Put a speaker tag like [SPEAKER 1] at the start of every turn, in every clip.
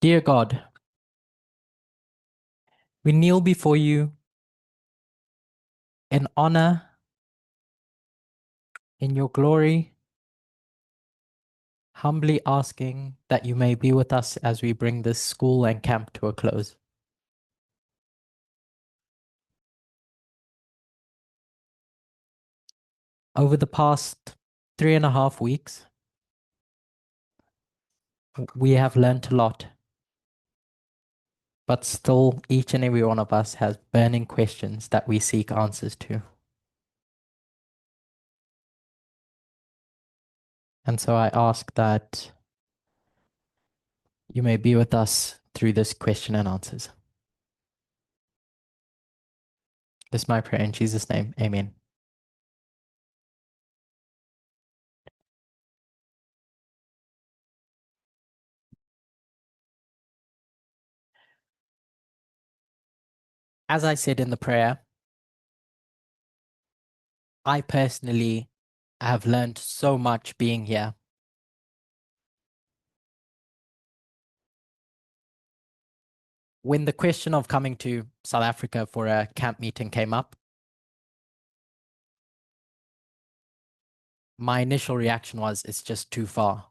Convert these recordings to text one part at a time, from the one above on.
[SPEAKER 1] Dear God, we kneel before you in honor, in your glory, humbly asking that you may be with us as we bring this school and camp to a close. Over the past 3.5 weeks, we have learnt a lot, but still each and every one of us has burning questions that we seek answers to. And so I ask that you may be with us through this question and answers. This is my prayer in Jesus' name. Amen. As I said in the prayer, I personally have learned so much being here. When the question of coming to South Africa for a camp meeting came up, my initial reaction was, it's just too far.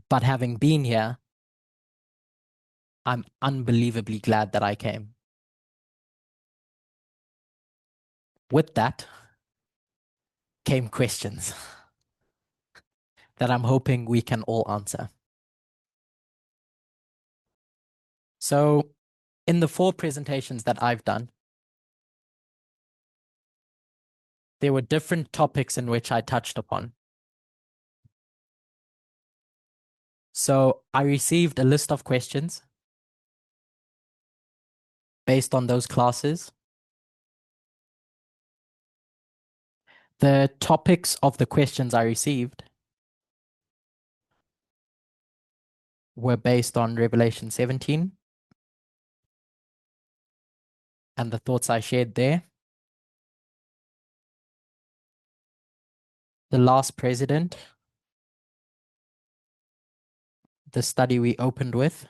[SPEAKER 1] But having been here, I'm unbelievably glad that I came. With that came questions that I'm hoping we can all answer. So, in the 4 presentations that I've done, there were different topics in which I touched upon. So, I received a list of questions based on those classes. The topics of the questions I received were based on Revelation 17 and the thoughts I shared there. The last president, the study we opened with,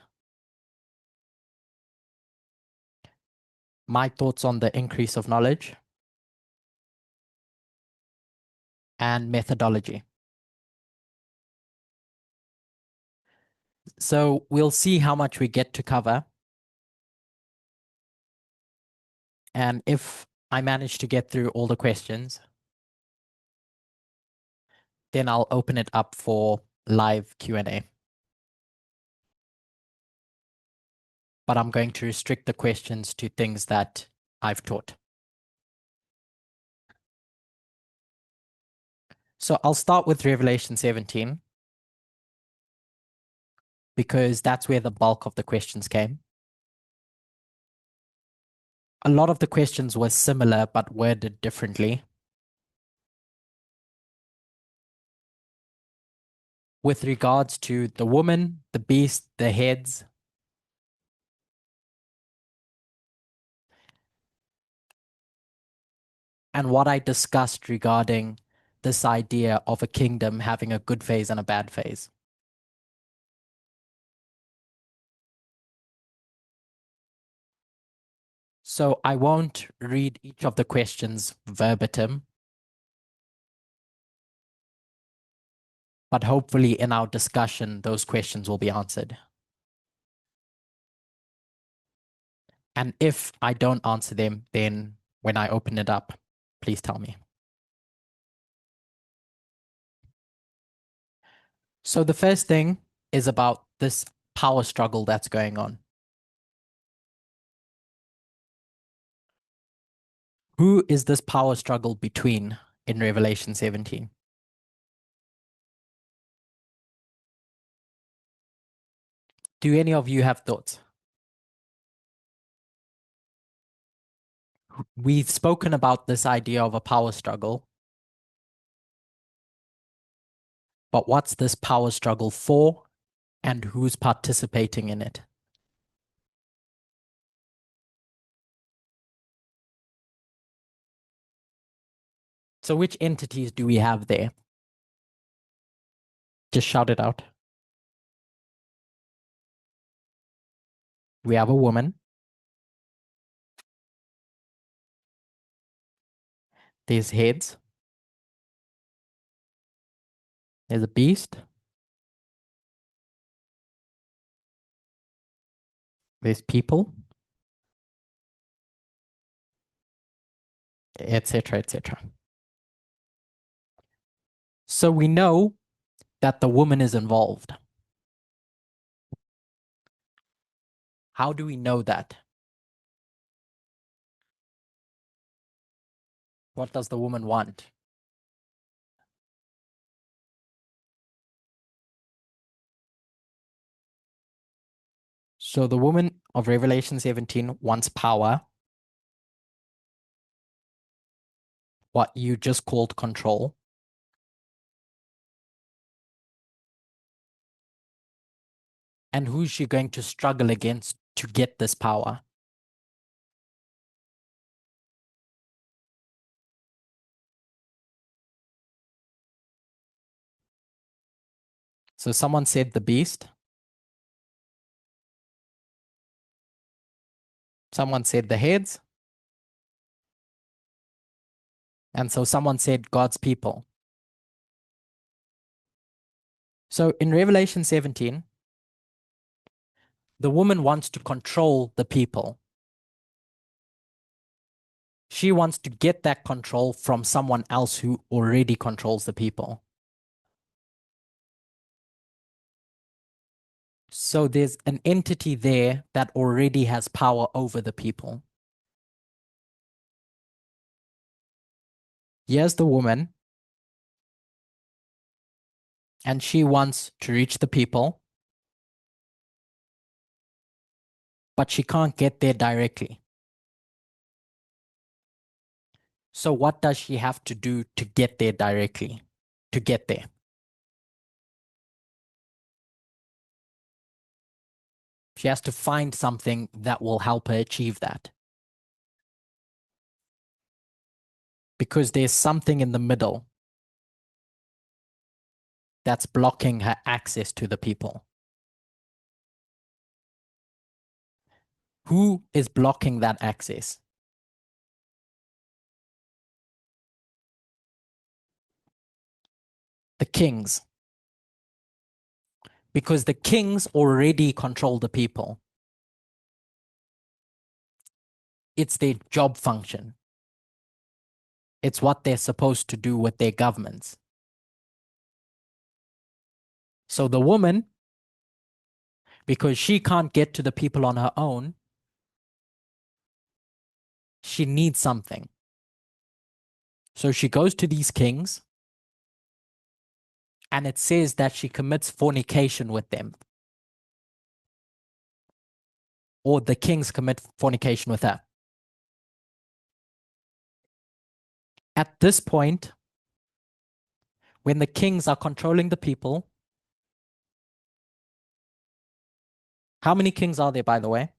[SPEAKER 1] my thoughts on the increase of knowledge, and methodology. So we'll see how much we get to cover. And if I manage to get through all the questions, then I'll open it up for live Q&A. But I'm going to restrict the questions to things that I've taught. So I'll start with Revelation 17 because that's where the bulk of the questions came. A lot of the questions were similar but worded differently. With regards to the woman, the beast, the heads, and what I discussed regarding this idea of a kingdom having a good phase and a bad phase. So I won't read each of the questions verbatim, but hopefully in our discussion, those questions will be answered. And if I don't answer them, then when I open it up, please tell me. So the first thing is about this power struggle that's going on. Who is this power struggle between in Revelation 17? Do any of you have thoughts? We've spoken about this idea of a power struggle, but what's this power struggle for and who's participating in it? So which entities do we have there? Just shout it out. We have a woman. There's heads. There's a beast. There's people, etc., etc. So we know that the woman is involved. How do we know that? What does the woman want? So the woman of Revelation 17 wants power, what you just called control. And who's she going to struggle against to get this power? So someone said the beast. Someone said the heads. And so someone said God's people. So in Revelation 17, the woman wants to control the people. She wants to get that control from someone else who already controls the people. So there's an entity there that already has power over the people. Here's the woman, and she wants to reach the people, but she can't get there directly. So what does she have to do to get there directly? To get there? She has to find something that will help her achieve that. Because there's something in the middle that's blocking her access to the people. Who is blocking that access? The kings. Because the kings already control the people. It's their job function. It's what they're supposed to do with their governments. So the woman, because she can't get to the people on her own, she needs something. So she goes to these kings, and it says that she commits fornication with them. Or the kings commit fornication with her. At this point, when the kings are controlling the people, how many kings are there, by the way?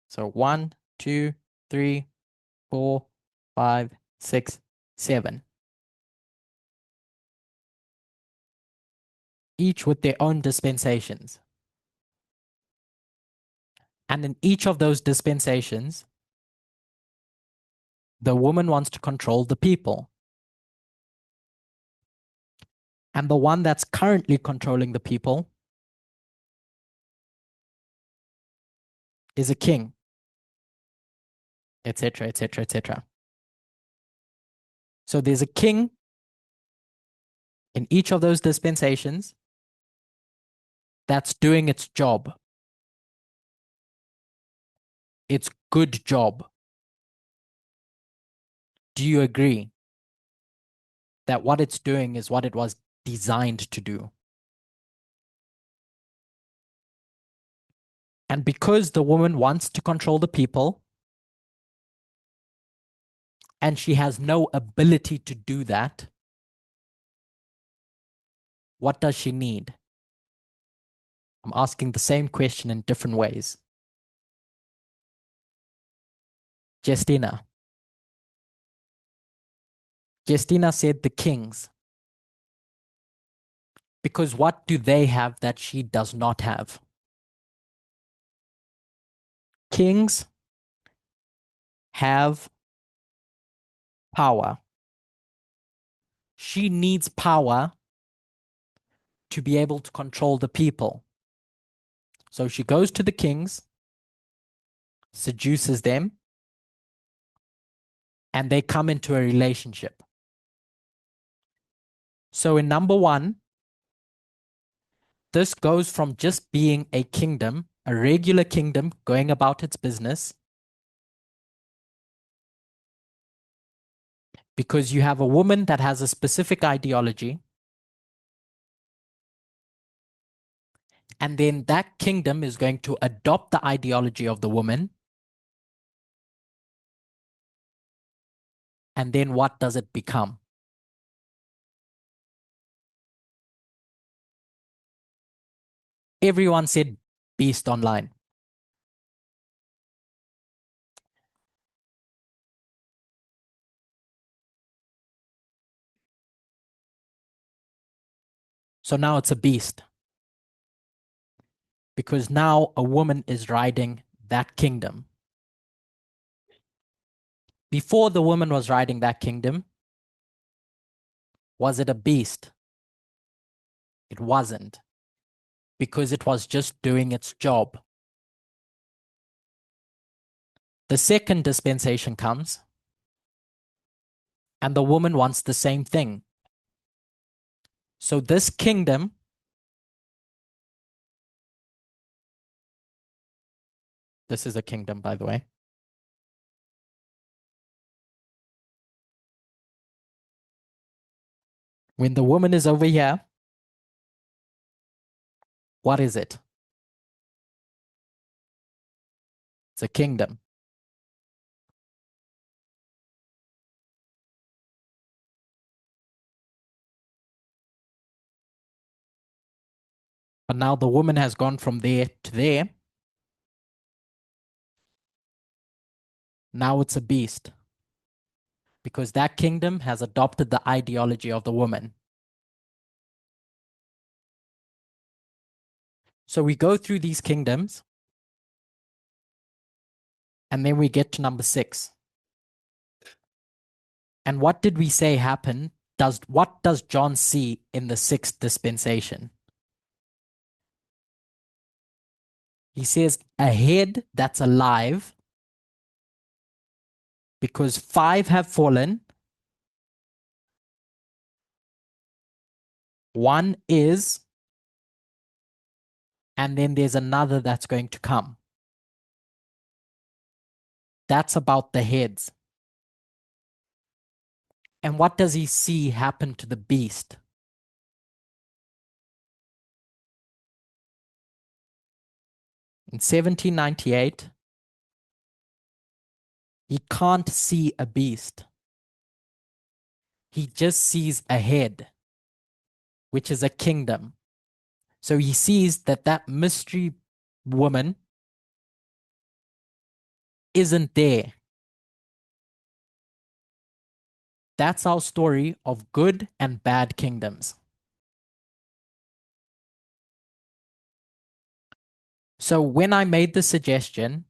[SPEAKER 1] So 1, 2, 3, 4, 5, 6, 7. Each with their own dispensations. And in each of those dispensations, the woman wants to control the people. And the one that's currently controlling the people is a king, etc., etc., etc. So there's a king in each of those dispensations that's doing its job. Its good job. Do you agree that what it's doing is what it was designed to do? And because the woman wants to control the people, and she has no ability to do that, what does she need? I'm asking the same question in different ways. Justina. Justina said the kings. Because what do they have that she does not have? Kings have power. She needs power to be able to control the people. So she goes to the kings, seduces them, and they come into a relationship. So in number one, this goes from just being a kingdom, a regular kingdom going about its business, because you have a woman that has a specific ideology, and then that kingdom is going to adopt the ideology of the woman. And then what does it become? Everyone said beast online. So now it's a beast because now a woman is riding that kingdom. Before the woman was riding that kingdom, was it a beast? It wasn't, because it was just doing its job. The second dispensation comes, and the woman wants the same thing. So this kingdom, this is a kingdom, by the way. When the woman is over here, what is it? It's a kingdom. But now the woman has gone from there to there. Now it's a beast because that kingdom has adopted the ideology of the woman. So we go through these kingdoms, and then we get to number 6. And what did we say happened? What does John see in the 6th dispensation? He says a head that's alive, because 5 have fallen. 1 is, and then there's another that's going to come. That's about the heads. And what does he see happen to the beast? In 1798, he can't see a beast. He just sees a head, which is a kingdom. So he sees that that mystery woman isn't there. That's our story of good and bad kingdoms. So when I made the suggestion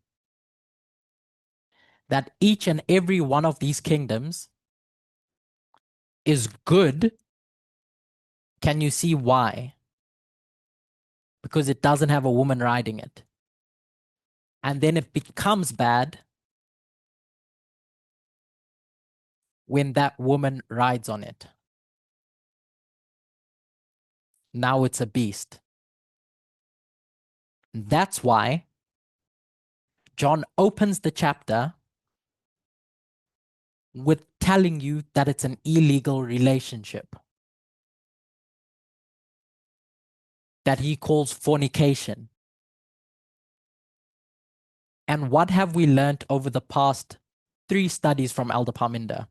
[SPEAKER 1] that each and every one of these kingdoms is good, can you see why? Because it doesn't have a woman riding it. And then it becomes bad when that woman rides on it. Now it's a beast. That's why John opens the chapter with telling you that it's an illegal relationship that he calls fornication. And what have we learned over the past 3 studies from Elder Parminder?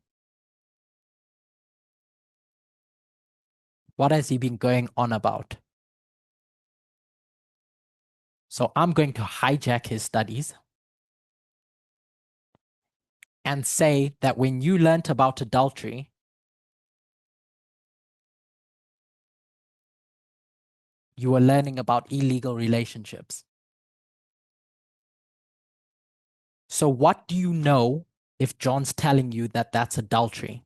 [SPEAKER 1] What has he been going on about? So I'm going to hijack his studies and say that when you learnt about adultery, You were learning about illegal relationships. So what do you know if John's telling you that that's adultery?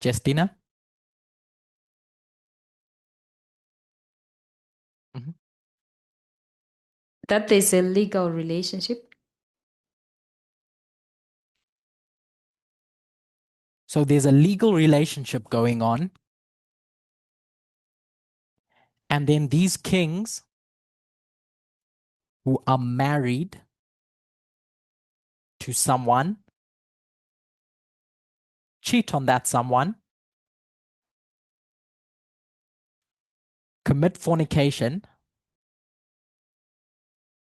[SPEAKER 1] Justina? Mhm.
[SPEAKER 2] That is a legal relationship.
[SPEAKER 1] So there's a legal relationship going on. And then these kings who are married to someone cheat on that someone, commit fornication,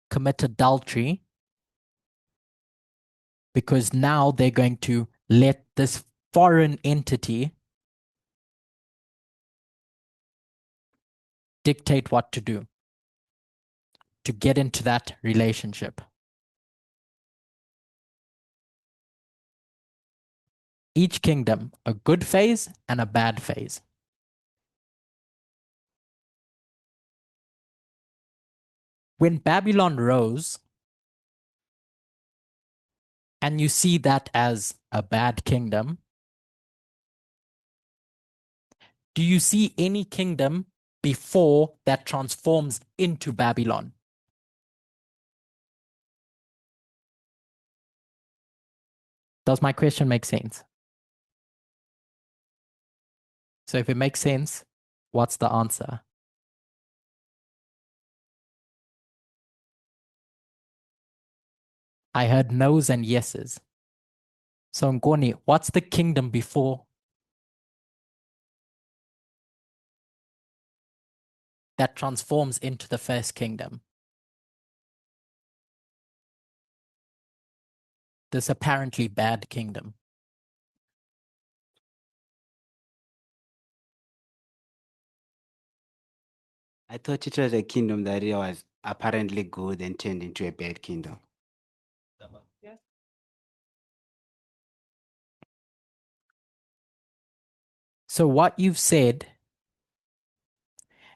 [SPEAKER 1] commit adultery, because now they're going to let this foreign entity dictate what to do to get into that relationship. Each kingdom, a good phase and a bad phase. When Babylon rose, and you see that as a bad kingdom, do you see any kingdom before that transforms into Babylon? Does my question make sense? So if it makes sense, what's the answer? I heard no's and yeses. So Ngoni, what's the kingdom before that transforms into the first kingdom? This apparently bad kingdom.
[SPEAKER 3] I thought it was a kingdom that was apparently good and turned into a bad kingdom.
[SPEAKER 1] So what you've said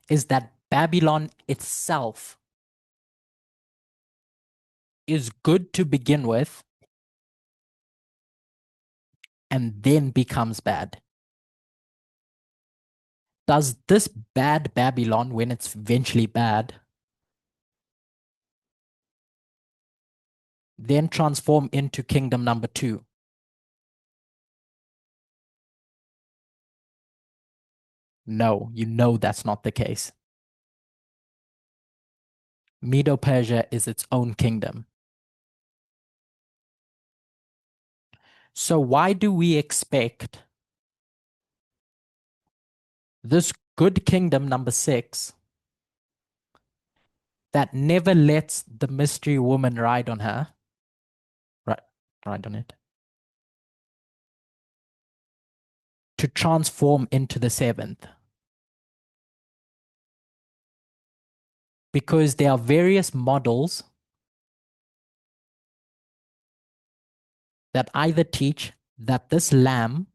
[SPEAKER 1] is that Babylon itself is good to begin with and then becomes bad. Does this bad Babylon, when it's eventually bad, then transform into kingdom number 2? No, you know that's not the case. Medo-Persia is its own kingdom. So why do we expect this good kingdom number 6 that never lets the mystery woman ride on her, ride on it, to transform into the 7th? Because there are various models that either teach that this lamb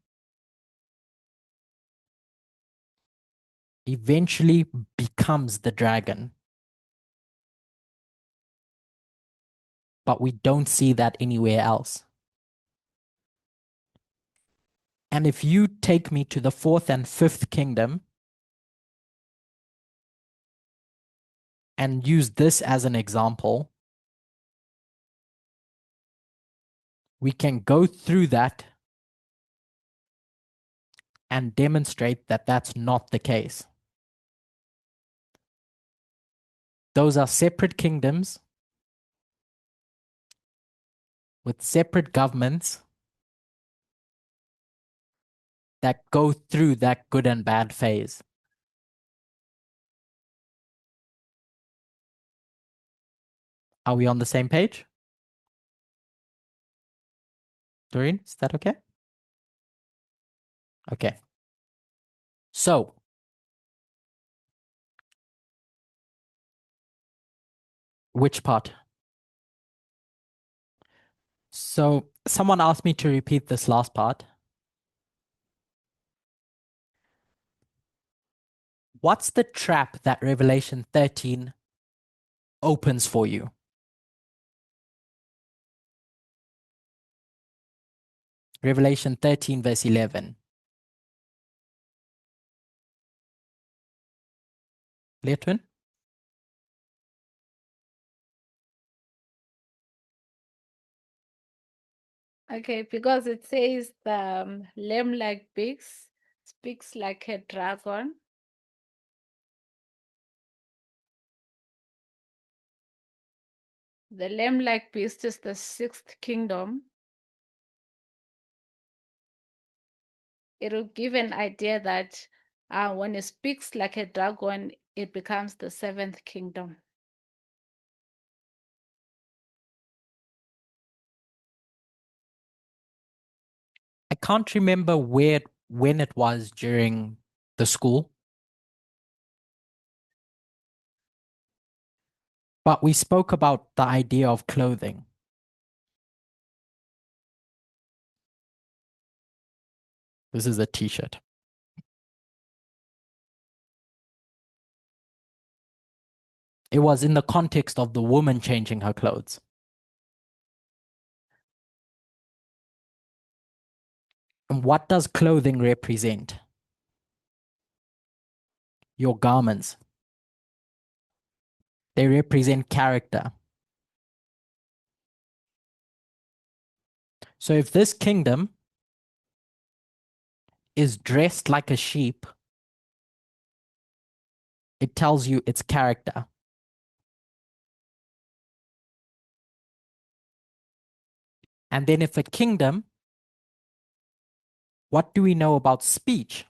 [SPEAKER 1] eventually becomes the dragon, but we don't see that anywhere else. And if you take me to the 4th and 5th kingdom and use this as an example, we can go through that and demonstrate that that's not the case. Those are separate kingdoms with separate governments that go through that good and bad phase. Are we on the same page? Doreen, is that okay? Okay. So, which part? So, someone asked me to repeat this last part. what's the trap that Revelation 13 opens for you? Revelation 13, verse 11. Letwin?
[SPEAKER 2] Okay, because it says the lamb like beast speaks like a dragon. The lamb like beast is the sixth kingdom. It will give an idea that when it speaks like a dragon, it becomes the seventh kingdom.
[SPEAKER 1] I can't remember when it was during the school, but we spoke about the idea of clothing. This is a t-shirt. It was in the context of the woman changing her clothes. And what does clothing represent? Your garments. They represent character. So if this kingdom is dressed like a sheep, it tells you its character. And then if a kingdom, what do we know about speech?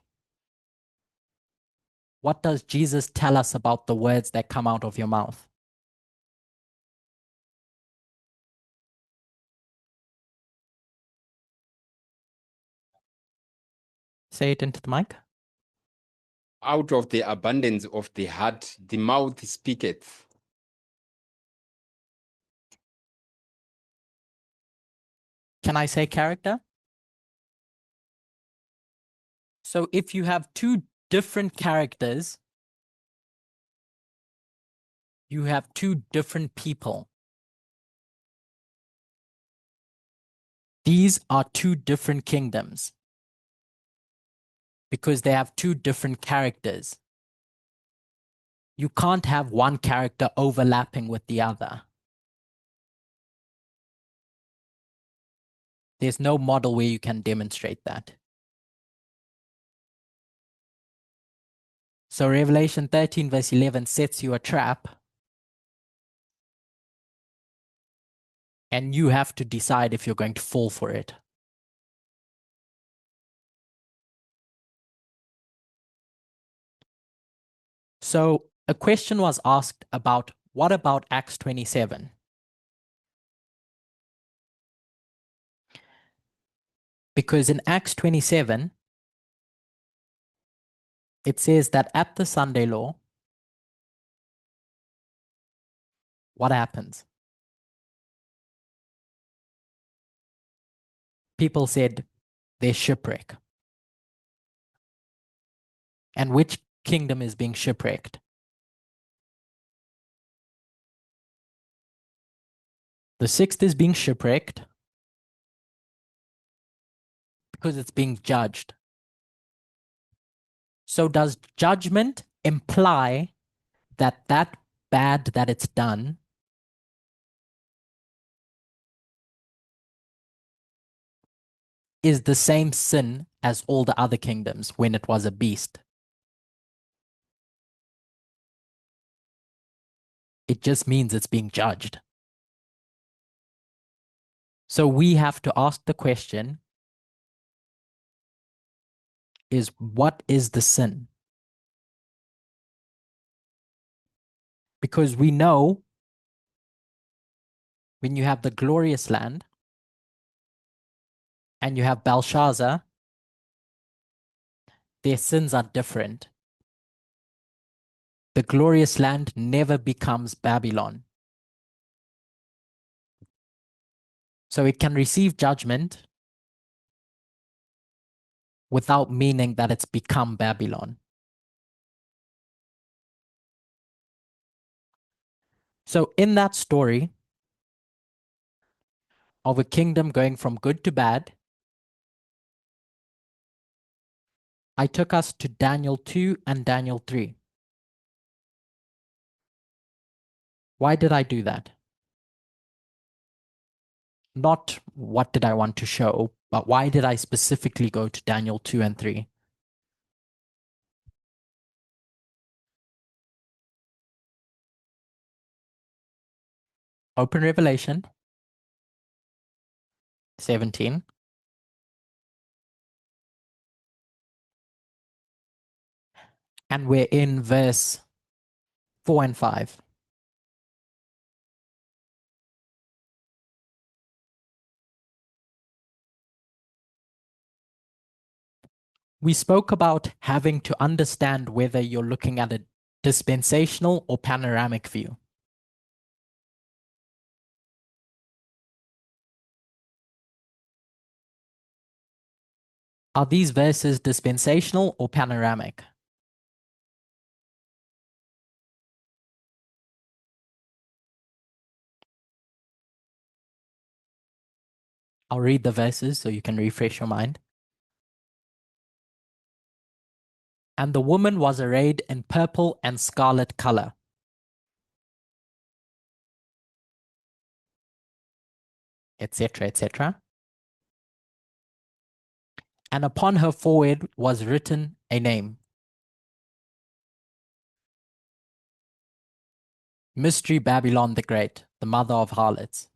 [SPEAKER 1] What does Jesus tell us about the words that come out of your mouth? Say it into the mic.
[SPEAKER 4] Out of the abundance of the heart, the mouth speaketh.
[SPEAKER 1] Can I say character? So if you have two different characters, you have two different people. These are two different kingdoms because they have two different characters. You can't have one character overlapping with the other. There's no model where you can demonstrate that. So Revelation 13 verse 11 sets you a trap, and you have to decide if you're going to fall for it. So a question was asked about, what about Acts 27? Because in Acts 27, it says that at the Sunday law, what happens? People said there's shipwreck. And which kingdom is being shipwrecked? The sixth is being shipwrecked because it's being judged. So does judgment imply that that bad that it's done is the same sin as all the other kingdoms when it was a beast? It just means it's being judged. So we have to ask the question, is what is the sin? Because we know when you have the glorious land and you have Belshazzar, their sins are different. The glorious land never becomes Babylon. So it can receive judgment without meaning that it's become Babylon. So in that story of a kingdom going from good to bad, I took us to Daniel 2 and Daniel 3. Why did I do that? Not what did I want to show, but why did I specifically go to Daniel 2 and 3? Open Revelation 17. And we're in verse 4 and 5. We spoke about having to understand whether you're looking at a dispensational or panoramic view. Are these verses dispensational or panoramic? I'll read the verses so you can refresh your mind. And the woman was arrayed in purple and scarlet color, etc., etc. And upon her forehead was written a name: Mystery Babylon the Great, the mother of harlots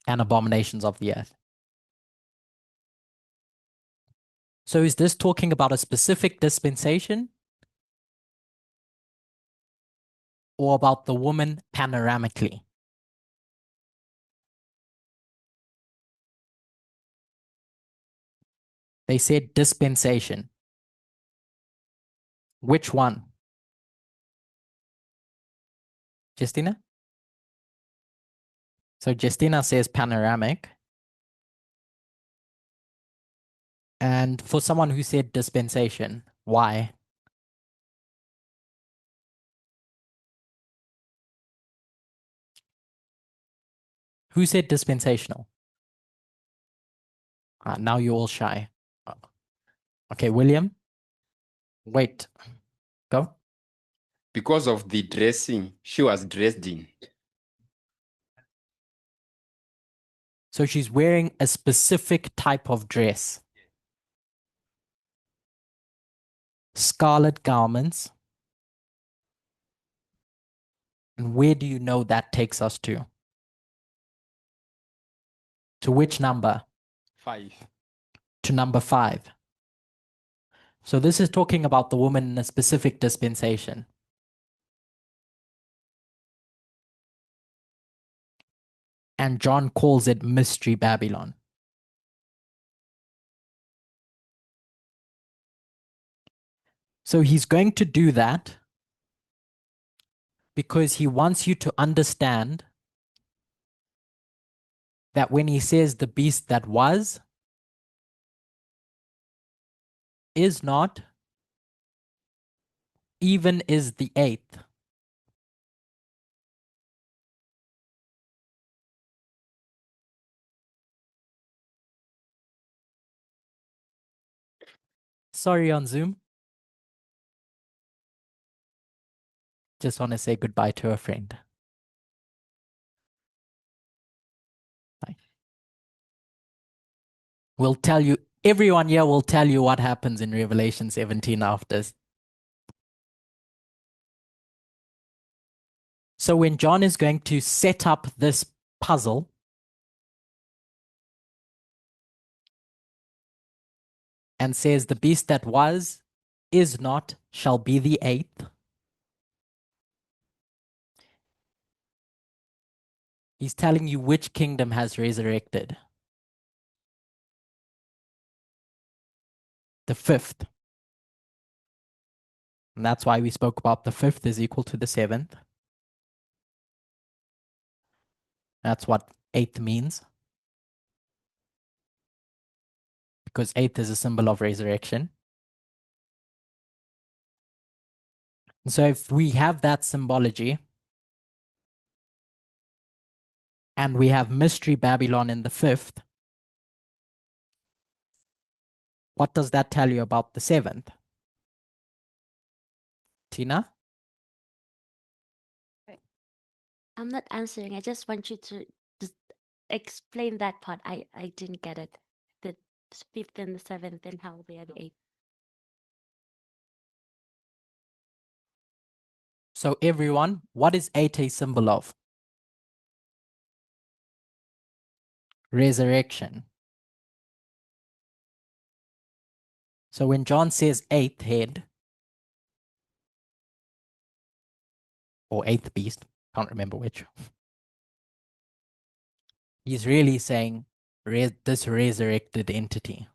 [SPEAKER 1] and abominations of the earth. So is this talking about a specific dispensation or about the woman panoramically? They said dispensation. Which one? Justina? So Justina says panoramic. And for someone who said dispensation, why? Who said dispensational? Now you're all shy. Okay, William? Wait, go.
[SPEAKER 4] Because of the dressing she was dressed in.
[SPEAKER 1] So she's wearing a specific type of dress. Scarlet garments. And where do you know that takes us to? To which number?
[SPEAKER 4] 5.
[SPEAKER 1] To number 5. So this is talking about the woman in a specific dispensation. And John calls it Mystery Babylon. So he's going to do that because he wants you to understand that when he says the beast that was, is not, even is the 8th. Sorry on Zoom. Just want to say goodbye to a friend. Bye. We'll tell you, everyone here will tell you what happens in Revelation 17 after. So when John is going to set up this puzzle, and says the beast that was, is not, shall be the 8th. He's telling you which kingdom has resurrected. The 5th. And that's why we spoke about the 5th is equal to the 7th. That's what 8th means. Because 8th is a symbol of resurrection. So if we have that symbology and we have Mystery Babylon in the fifth, what does that tell you about the seventh? Tina?
[SPEAKER 5] I'm not answering. I just want you to just explain that part. I didn't get it. The fifth and the seventh and how they are the eighth.
[SPEAKER 1] So everyone, what is 8 a symbol of? Resurrection. So when John says eighth head or eighth beast, can't remember which, he's really saying this resurrected entity.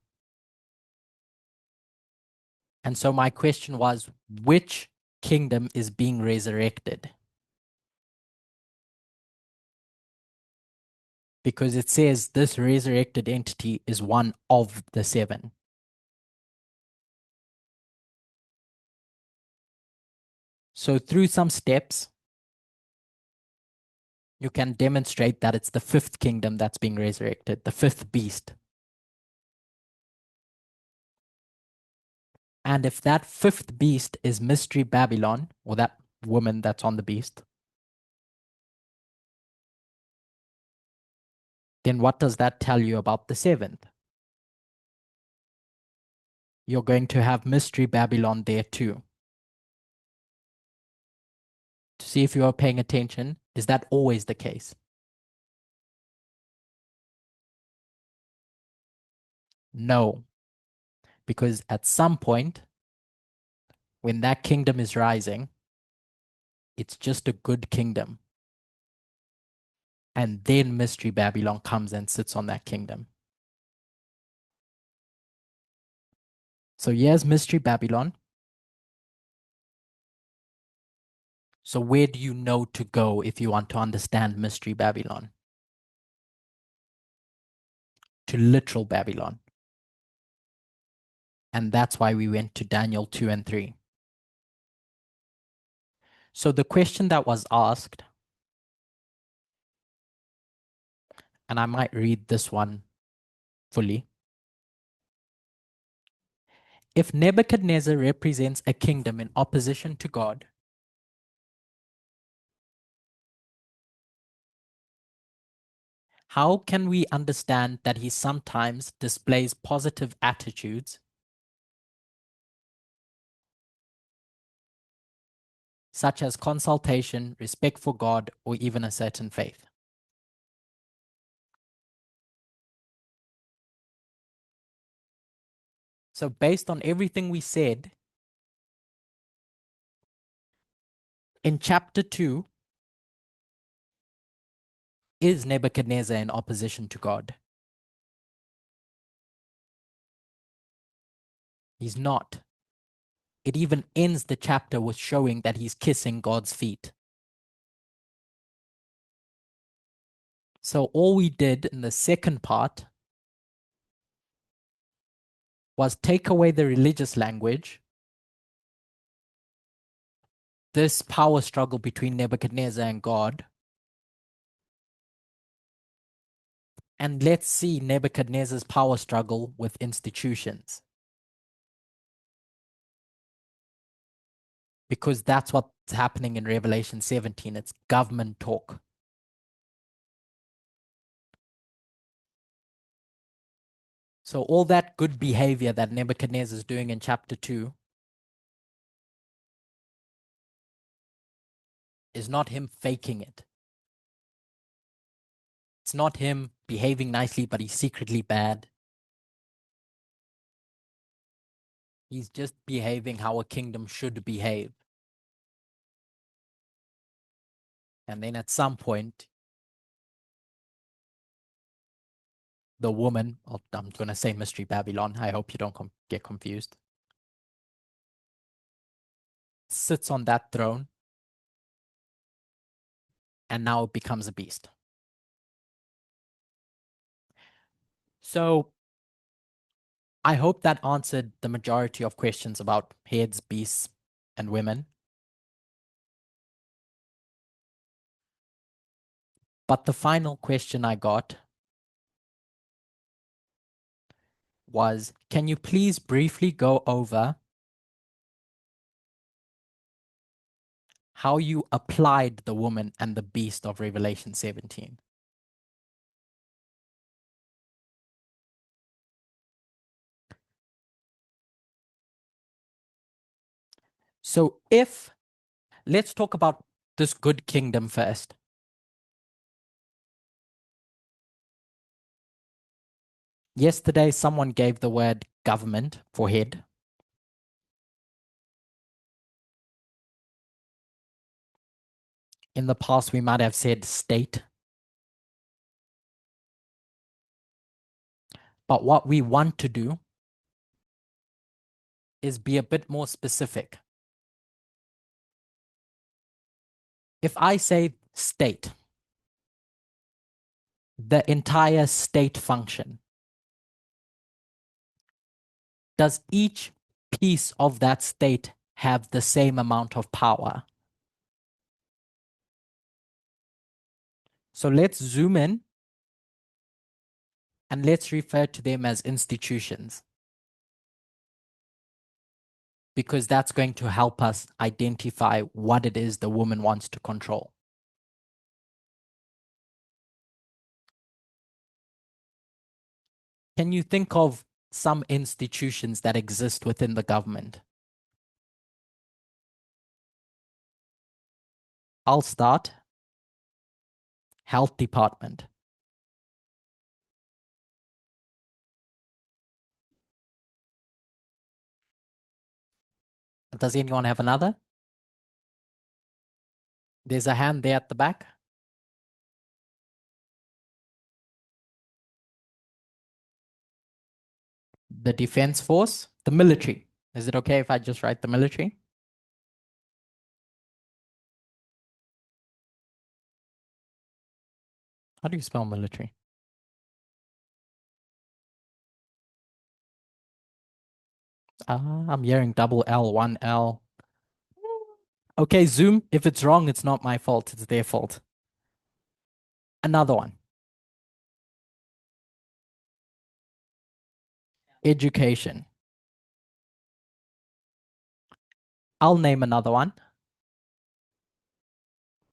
[SPEAKER 1] And so my question was, which kingdom is being resurrected? Because it says this resurrected entity is one of the seven. So through some steps, you can demonstrate that it's the fifth kingdom that's being resurrected, the fifth beast. And if that fifth beast is Mystery Babylon, or that woman that's on the beast, then what does that tell you about the seventh? You're going to have Mystery Babylon there too. To see if you are paying attention, is that always the case? No, because at some point, when that kingdom is rising, it's just a good kingdom. And then Mystery Babylon comes and sits on that kingdom. So here's Mystery Babylon. So where do you know to go if you want to understand Mystery Babylon? To literal Babylon. And that's why we went to Daniel 2 and 3. So the question that was asked, and I might read this one fully. If Nebuchadnezzar represents a kingdom in opposition to God, how can we understand that he sometimes displays positive attitudes such as consultation, respect for God, or even a certain faith? So based on everything we said, in chapter 2, is Nebuchadnezzar in opposition to God? He's not. It even ends the chapter with showing that he's kissing God's feet. So all we did in the second part was take away the religious language, this power struggle between Nebuchadnezzar and God, and let's see Nebuchadnezzar's power struggle with institutions. Because that's what's happening in Revelation 17. It's government talk. So all that good behavior that Nebuchadnezzar is doing in chapter 2 is not him faking it. It's not him behaving nicely, but he's secretly bad. He's just behaving how a kingdom should behave. And then at some point, the woman, I'm going to say Mystery Babylon, I hope you don't get confused, sits on that throne, and now it becomes a beast. So I hope that answered the majority of questions about heads, beasts, and women. But the final question I got was, can you please briefly go over how you applied the woman and the beast of Revelation 17? So let's talk about this good kingdom first. Yesterday, someone gave the word government for head. In the past, we might have said state. But what we want to do is be a bit more specific. If I say state, the entire state function, does each piece of that state have the same amount of power? So let's zoom in and let's refer to them as institutions, because that's going to help us identify what it is the woman wants to control. Can you think of some institutions that exist within the government? I'll start. Health department. Does anyone have another? There's a hand there at the back. The defense force, the military. Is it okay if I just write the military? How do you spell military? I'm hearing double L, one L. Okay, Zoom, if it's wrong, it's not my fault, it's their fault. Another one. Education. I'll name another one.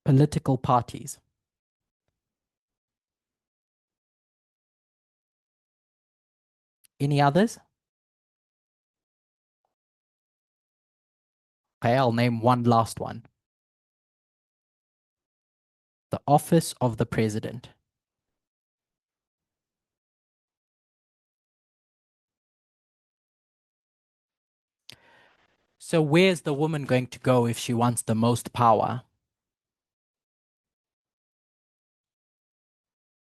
[SPEAKER 1] Political parties. Any others? Okay, I'll name one last one. The office of the president. So where's the woman going to go if she wants the most power?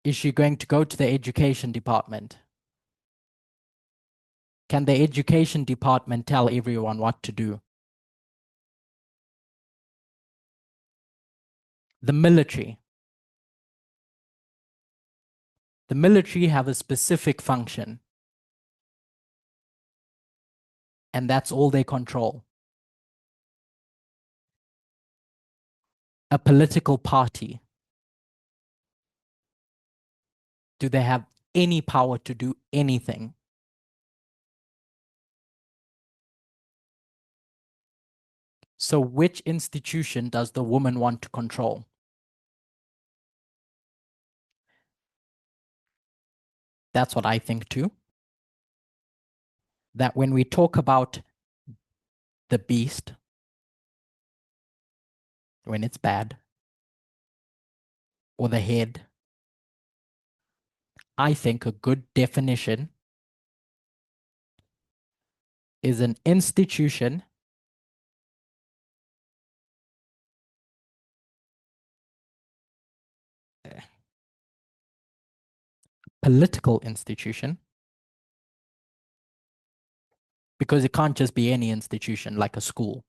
[SPEAKER 1] Is she going to go to the education department? Can the education department tell everyone what to do? The military. The military have a specific function, and that's all they control. A political party. Do they have any power to do anything? So which institution does the woman want to control? That's what I think too. That when we talk about the beast, when it's bad, or the head, I think a good definition is an institution political institution, because it can't just be any institution like a school.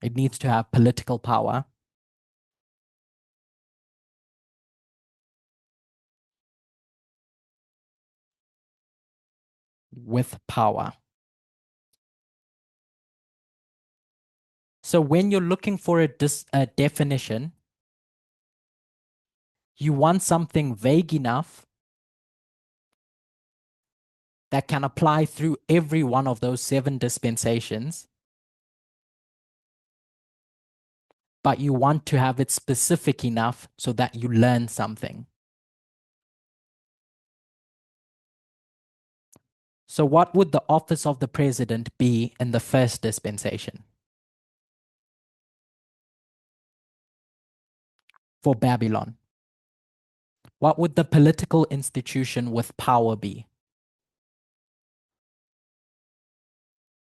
[SPEAKER 1] It needs to have political power. With power. So when you're looking for a definition, You want something vague enough that can apply through every one of those 7 dispensations, but you want to have it specific enough so that you learn something. So what would the office of the president be in the first dispensation? For Babylon. What would the political institution with power be?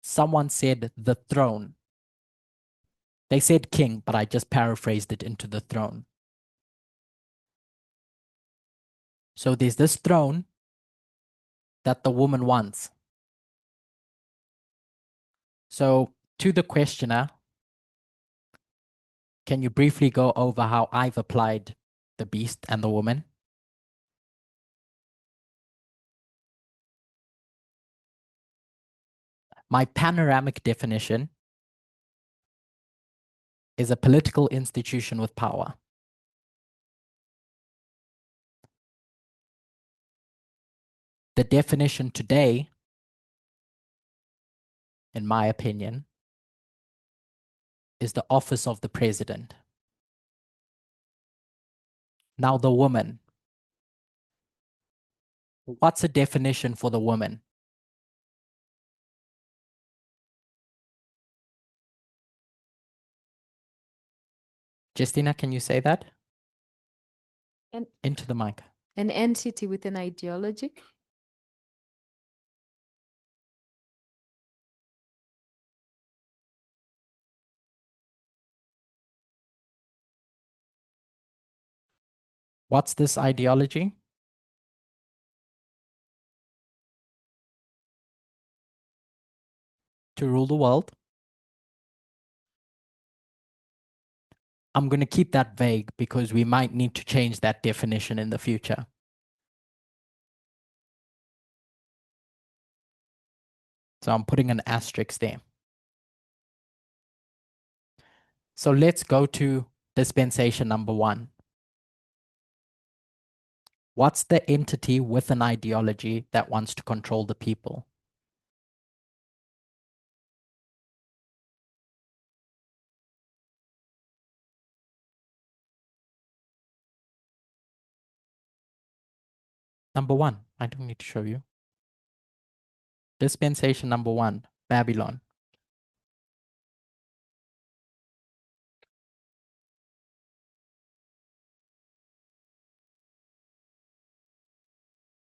[SPEAKER 1] Someone said the throne. They said king, but I just paraphrased it into the throne. So there's this throne that the woman wants. So to the questioner, can you briefly go over how I've applied the beast and the woman? My panoramic definition is a political institution with power. The definition today, in my opinion, is the office of the president. Now the woman. What's a definition for the woman? Justina, can you say that? Into the mic.
[SPEAKER 6] An entity with an ideology.
[SPEAKER 1] What's this ideology? To rule the world. I'm going to keep that vague because we might need to change that definition in the future. So I'm putting an asterisk there. So let's go to dispensation number 1. What's the entity with an ideology that wants to control the people? Number 1, I don't need to show you. Dispensation number 1, Babylon.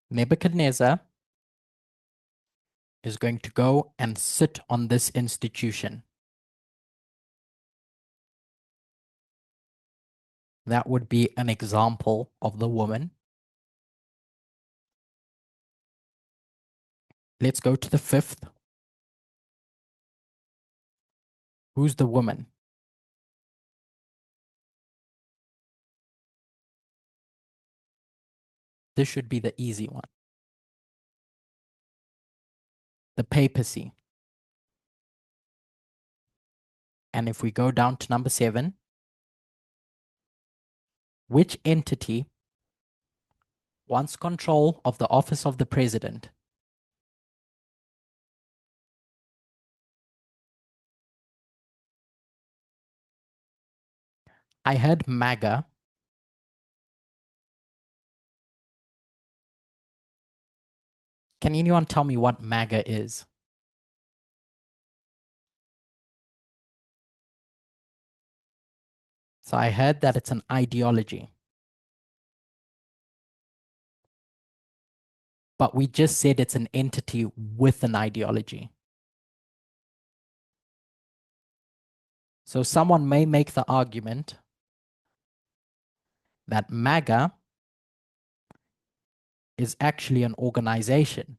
[SPEAKER 1] Nebuchadnezzar is going to go and sit on this institution. That would be an example of the woman. Let's go to the 5th. Who's the woman? This should be the easy one. The papacy. And if we go down to number 7, which entity wants control of the office of the president? I heard MAGA. Can anyone tell me what MAGA is? So I heard that it's an ideology. But we just said it's an entity with an ideology. So someone may make the argument that MAGA is actually an organization.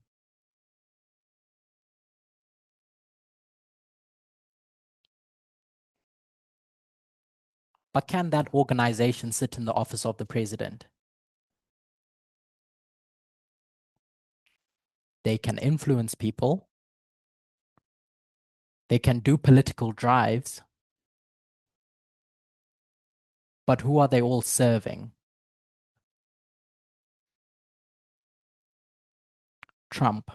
[SPEAKER 1] But can that organization sit in the office of the president? They can influence people. They can do political drives. But who are they all serving? Trump.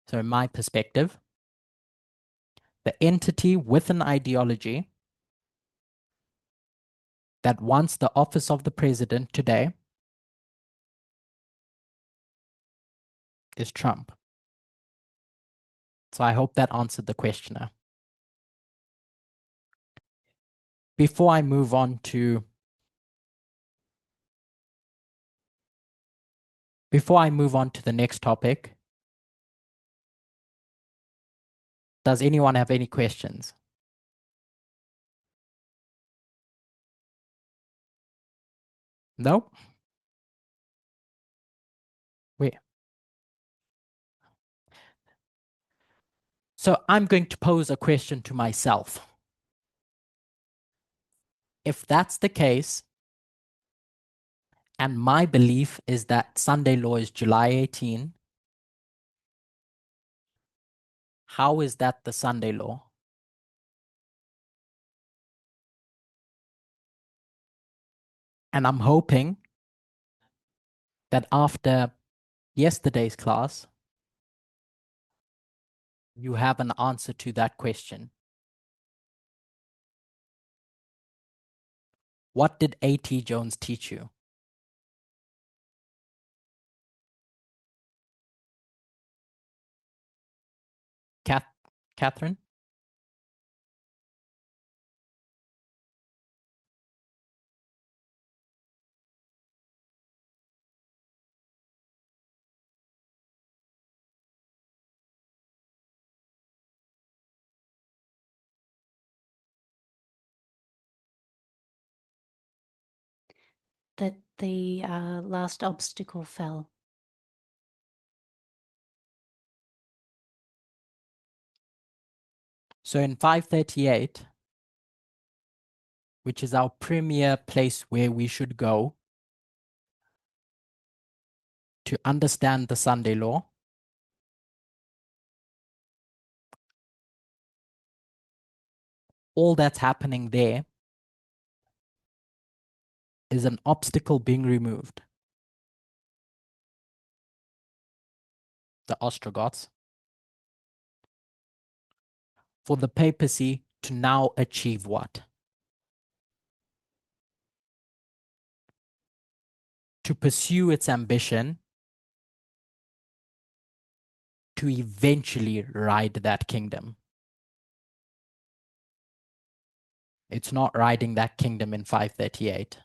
[SPEAKER 1] So in my perspective, the entity with an ideology that wants the office of the president today is Trump. So I hope that answered the questioner. Before I move on to the next topic, does anyone have any questions? No? Wait. So I'm going to pose a question to myself. If that's the case, and my belief is that Sunday law is July 18, how is that the Sunday law? And I'm hoping that after yesterday's class, you have an answer to that question. What did A.T. Jones teach you? Catherine?
[SPEAKER 7] That the last obstacle fell.
[SPEAKER 1] So in 538, which is our premier place where we should go to understand the Sunday law, all that's happening there is an obstacle being removed. The Ostrogoths, for the papacy to now achieve what? To pursue its ambition to eventually ride that kingdom. It's not riding that kingdom in 538.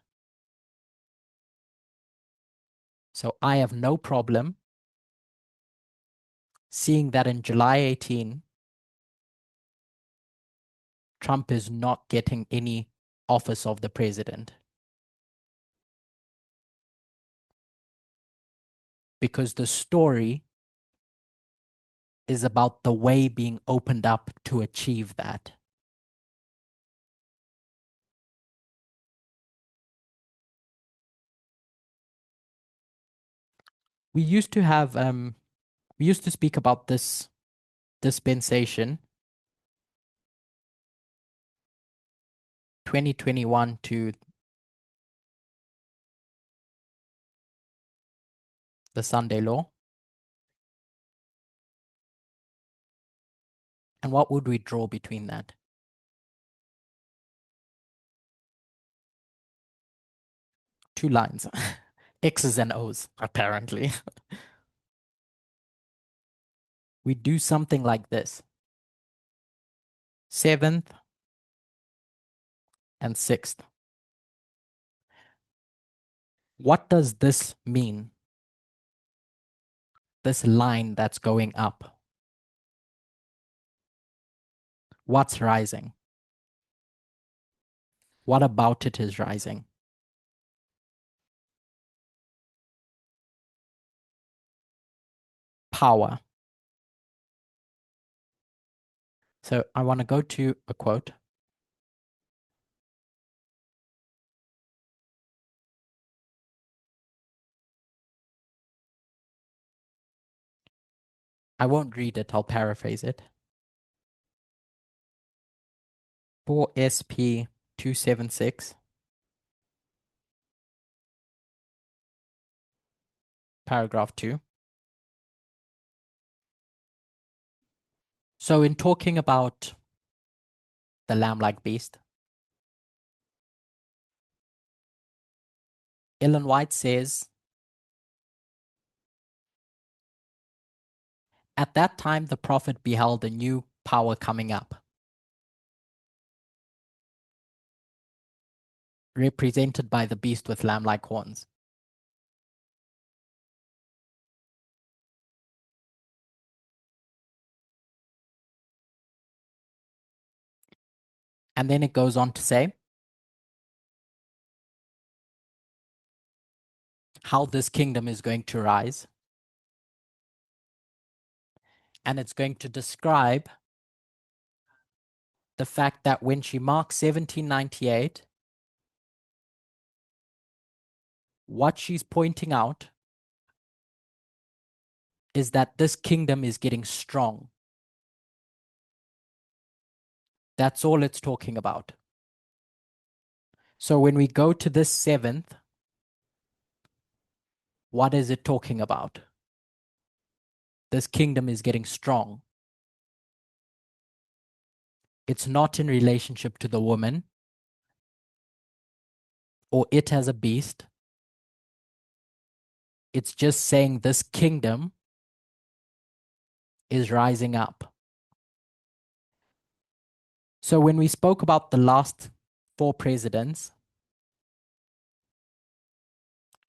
[SPEAKER 1] So I have no problem seeing that in July 18, Trump is not getting any office of the president. Because the story is about the way being opened up to achieve that. We used to speak about this dispensation 2021 to the Sunday law. And what would we draw between that? Two lines, X's and O's, apparently. We do something like this. 7th and 6th. What does this mean? This line that's going up. What's rising? What about it is rising? Power. So I want to go to a quote. I won't read it, I'll paraphrase it. For SP 276, paragraph 2. So in talking about the lamb-like beast, Ellen White says, at that time the prophet beheld a new power coming up, represented by the beast with lamb-like horns. And then it goes on to say how this kingdom is going to rise. And it's going to describe the fact that when she marks 1798, what she's pointing out is that this kingdom is getting strong. That's all it's talking about. So when we go to this 7th, what is it talking about? This kingdom is getting strong. It's not in relationship to the woman or it as a beast. It's just saying this kingdom is rising up. So when we spoke about the last 4 presidents,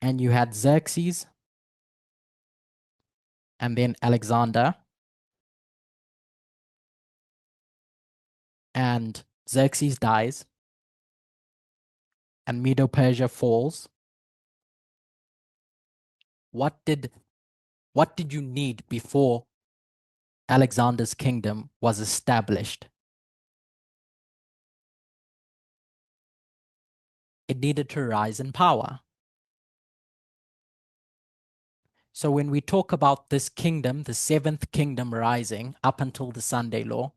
[SPEAKER 1] and you had Xerxes, and then Alexander, and Xerxes dies, and Medo-Persia falls. What did you need before Alexander's kingdom was established? It needed to rise in power. So when we talk about this kingdom, the 7th kingdom rising up until the Sunday law,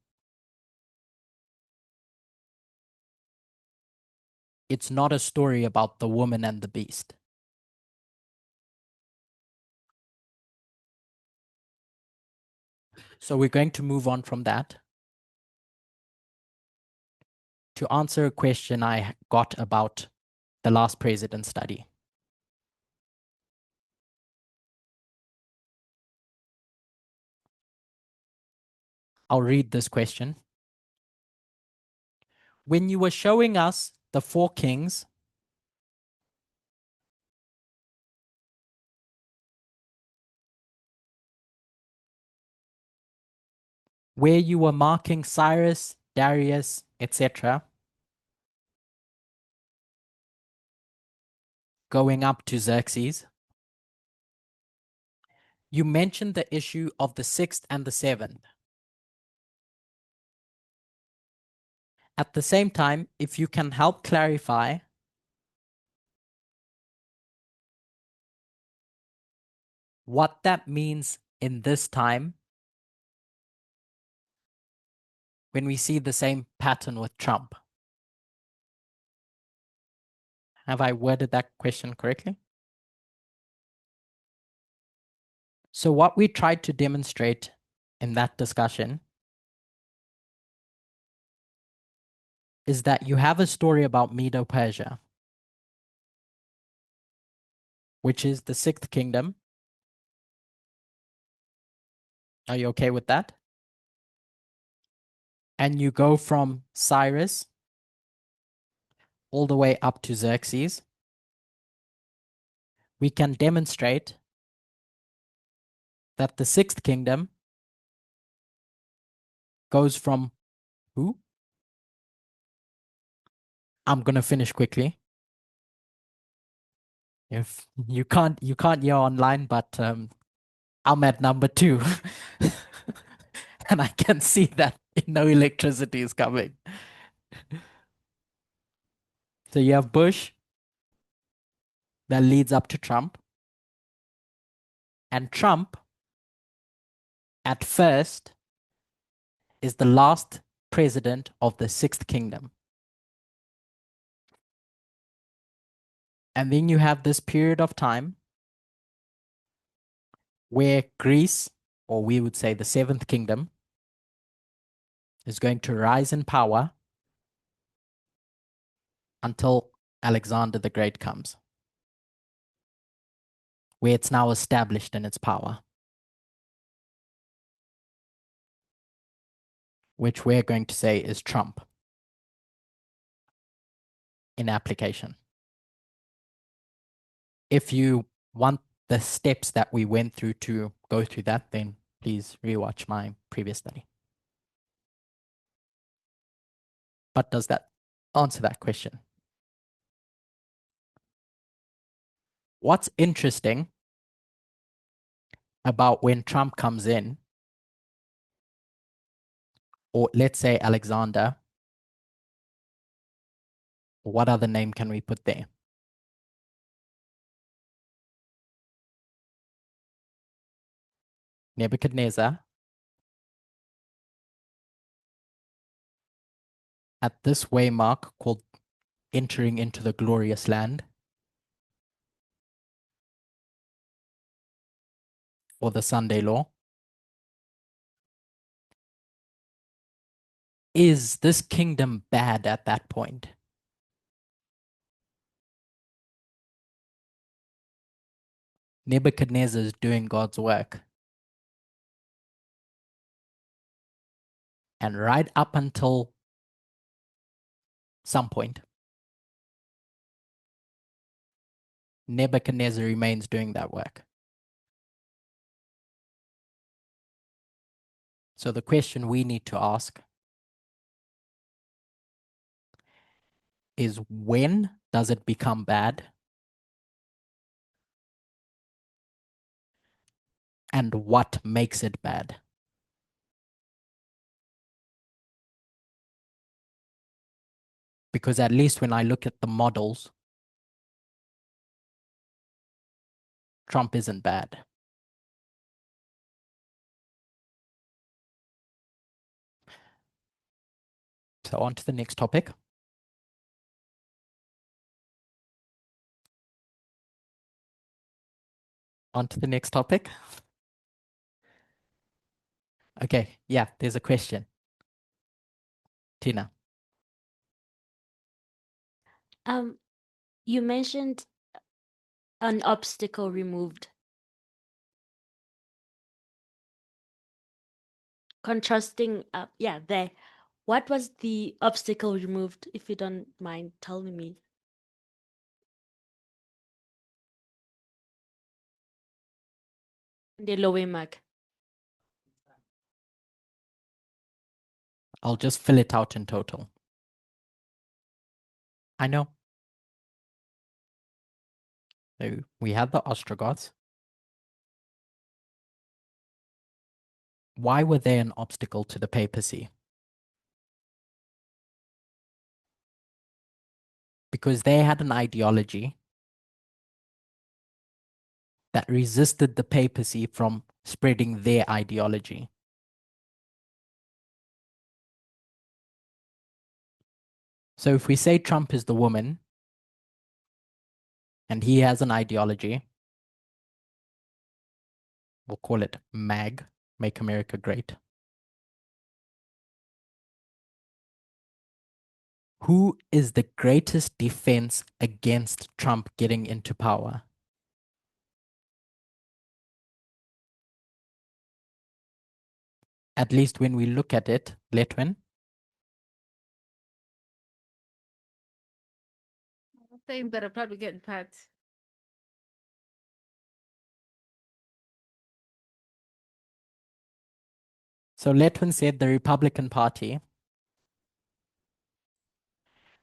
[SPEAKER 1] it's not a story about the woman and the beast. So we're going to move on from that to answer a question I got about the last president study. I'll read this question. When you were showing us the 4 kings, where you were marking Cyrus, Darius, etc., going up to Xerxes, you mentioned the issue of the 6th and the 7th. At the same time, if you can help clarify what that means in this time when we see the same pattern with Trump. Have I worded that question correctly? So what we tried to demonstrate in that discussion is that you have a story about Medo-Persia, which is the 6th kingdom. Are you okay with that? And you go from Cyrus all the way up to Xerxes. We can demonstrate that the 6th kingdom goes from who? I'm going to finish quickly. If you can't hear online, but I'm at number 2. And I can see that no electricity is coming. So you have Bush that leads up to Trump. And Trump, at first, is the last president of the 6th kingdom. And then you have this period of time where Greece, or we would say the seventh kingdom, is going to rise in power until Alexander the Great comes, where it's now established in its power, which we're going to say is Trump in application. If you want the steps that we went through to go through that, then please rewatch my previous study. But does that answer that question? What's interesting about when Trump comes in, or let's say Alexander, what other name can we put there? Nebuchadnezzar, at this waymark called entering into the glorious land, or the Sunday law, is this kingdom bad at that point? Nebuchadnezzar is doing God's work. And right up until some point, Nebuchadnezzar remains doing that work. So the question we need to ask is, when does it become bad? And what makes it bad? Because at least when I look at the models, Trump isn't bad. So on to the next topic. On to the next topic. Okay, yeah, there's a question. Tina.
[SPEAKER 5] You mentioned an obstacle removed. Contrasting, yeah, there. What was the obstacle removed, if you don't mind telling me? The lower mark.
[SPEAKER 1] I'll just fill it out in total. I know. So we had the Ostrogoths. Why were they an obstacle to the papacy? Because they had an ideology that resisted the papacy from spreading their ideology. So if we say Trump is the woman and he has an ideology, we'll call it MAG, Make America Great. Who is the greatest defense against Trump getting into power? At least when we look at it, Letwin,
[SPEAKER 2] I think the Republican Party.
[SPEAKER 1] so Letwin said the Republican Party,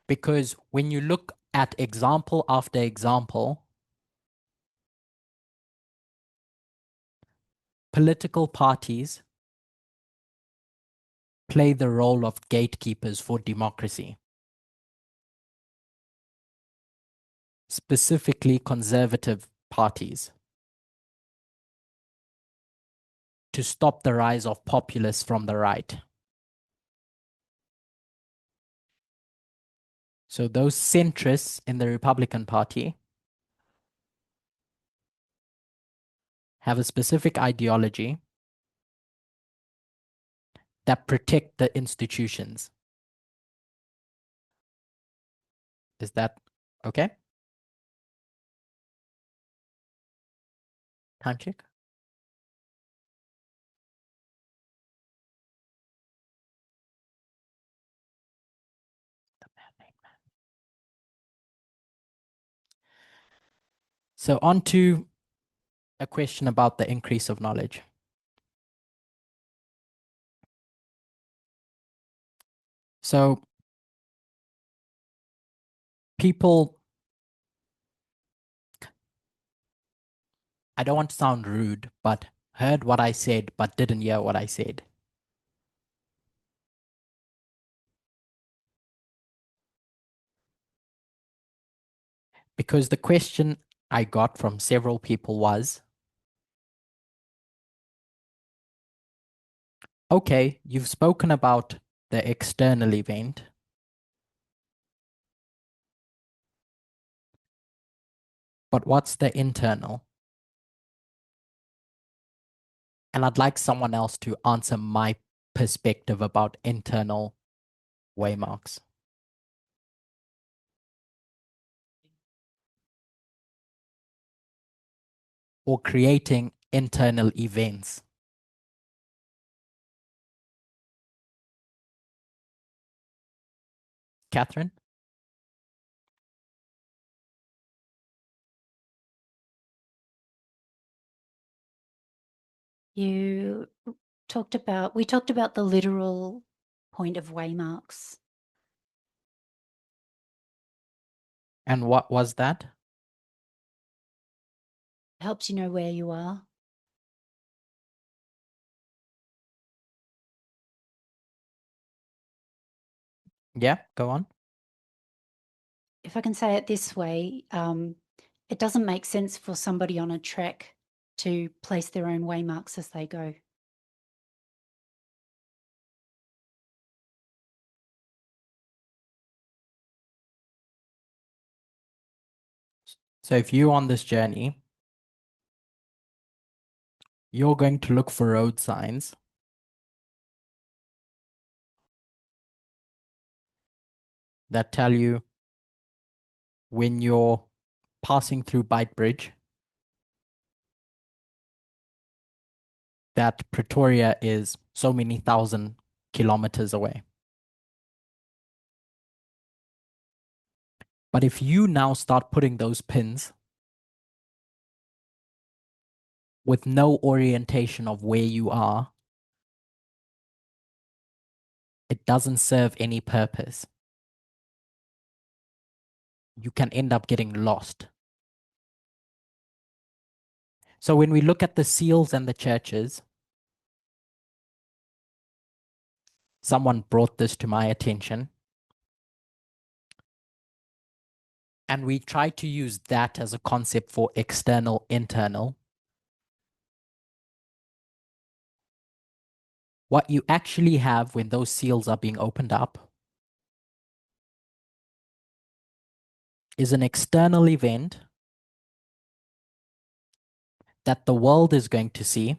[SPEAKER 1] because when you look at example after example, political parties play the role of gatekeepers for democracy, specifically conservative parties, to stop the rise of populists from the right. So those centrists in the Republican Party have a specific ideology that protect the institutions. Is that okay? Time check. So on to a question about the increase of knowledge. So people, I don't want to sound rude, but heard what I said, but didn't hear what I said. Because the question I got from several people was, okay, you've spoken about the external event, but what's the internal? And I'd like someone else to answer my perspective about internal waymarks. Or creating internal events. Catherine?
[SPEAKER 7] You we talked about the literal point of waymarks.
[SPEAKER 1] And what was that?
[SPEAKER 7] It helps you know where you are.
[SPEAKER 1] Yeah, go on.
[SPEAKER 7] If I can say it this way, it doesn't make sense for somebody on a trek to place their own waymarks as they go.
[SPEAKER 1] So if you're on this journey, you're going to look for road signs that tell you when you're passing through Byte Bridge that Pretoria is so many thousand kilometers away. But if you now start putting those pins with no orientation of where you are, it doesn't serve any purpose. You can end up getting lost. So when we look at the seals and the churches, someone brought this to my attention, and we try to use that as a concept for external, internal. What you actually have when those seals are being opened up is an external event that the world is going to see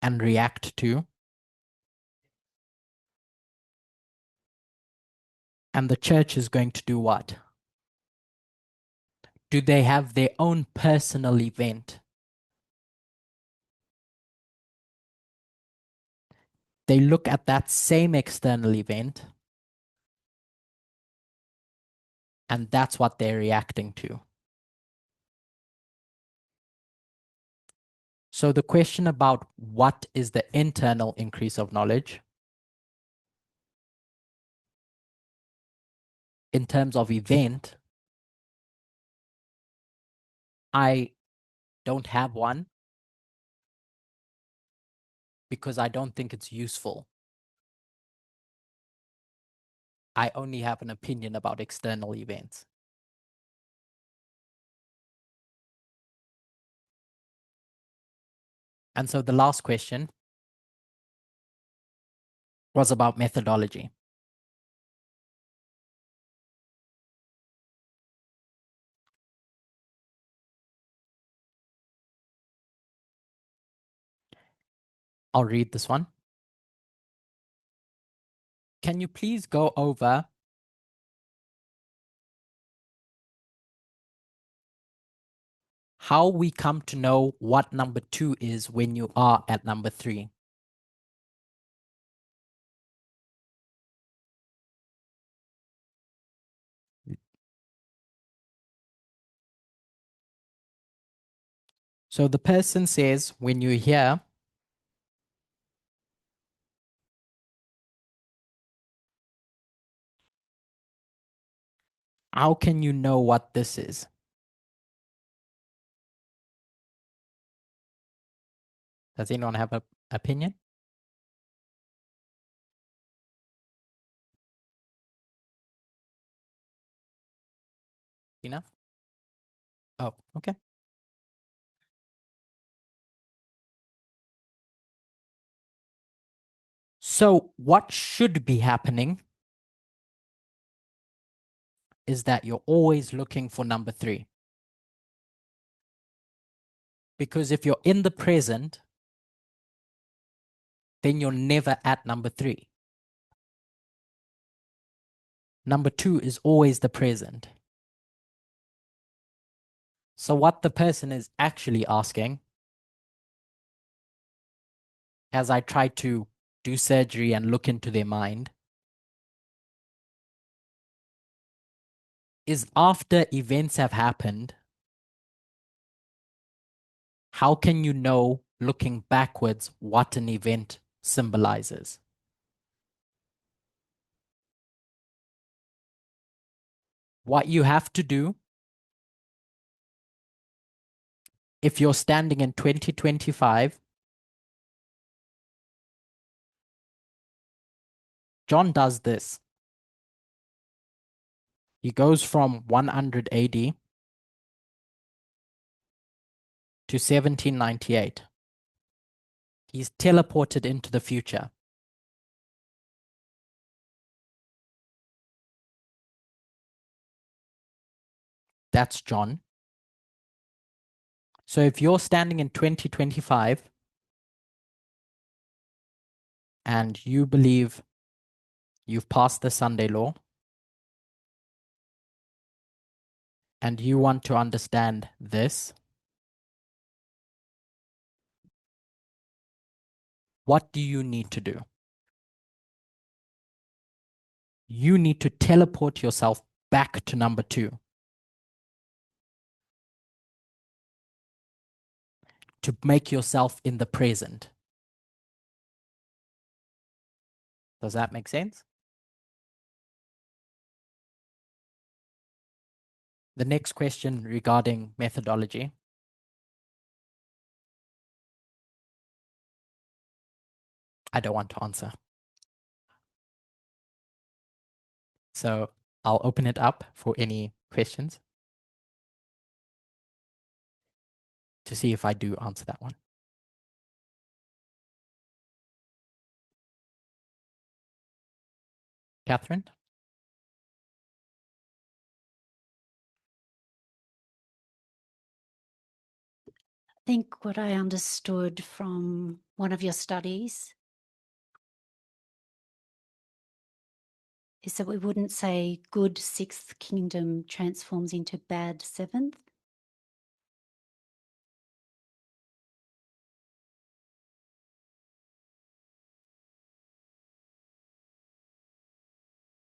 [SPEAKER 1] and react to. And the church is going to do what? Do they have their own personal event? They look at that same external event, and that's what they're reacting to. So the question about what is the internal increase of knowledge in terms of event, I don't have one because I don't think it's useful. I only have an opinion about external events. And so the last question was about methodology. I'll read this one. Can you please go over how we come to know what number 2 is when you are at number 3? So the person says, when you're here, how can you know what this is? Does anyone have an opinion? Enough? Oh, okay. So what should be happening is that you're always looking for number 3. Because if you're in the present, then you're never at number 3. Number 2 is always the present. So what the person is actually asking, as I try to do surgery and look into their mind, is after events have happened, how can you know, looking backwards, what an event symbolizes? What you have to do, if you're standing in 2025, John does this. He goes from 100 AD to 1798. He's teleported into the future. That's John. So if you're standing in 2025 and you believe you've passed the Sunday law and you want to understand this, what do you need to do? You need to teleport yourself back to number 2 to make yourself in the present. Does that make sense? The next question regarding methodology. I don't want to answer. So I'll open it up for any questions to see if I do answer that one. Catherine?
[SPEAKER 7] I think what I understood from one of your studies is that we wouldn't say good 6th kingdom transforms into bad 7th.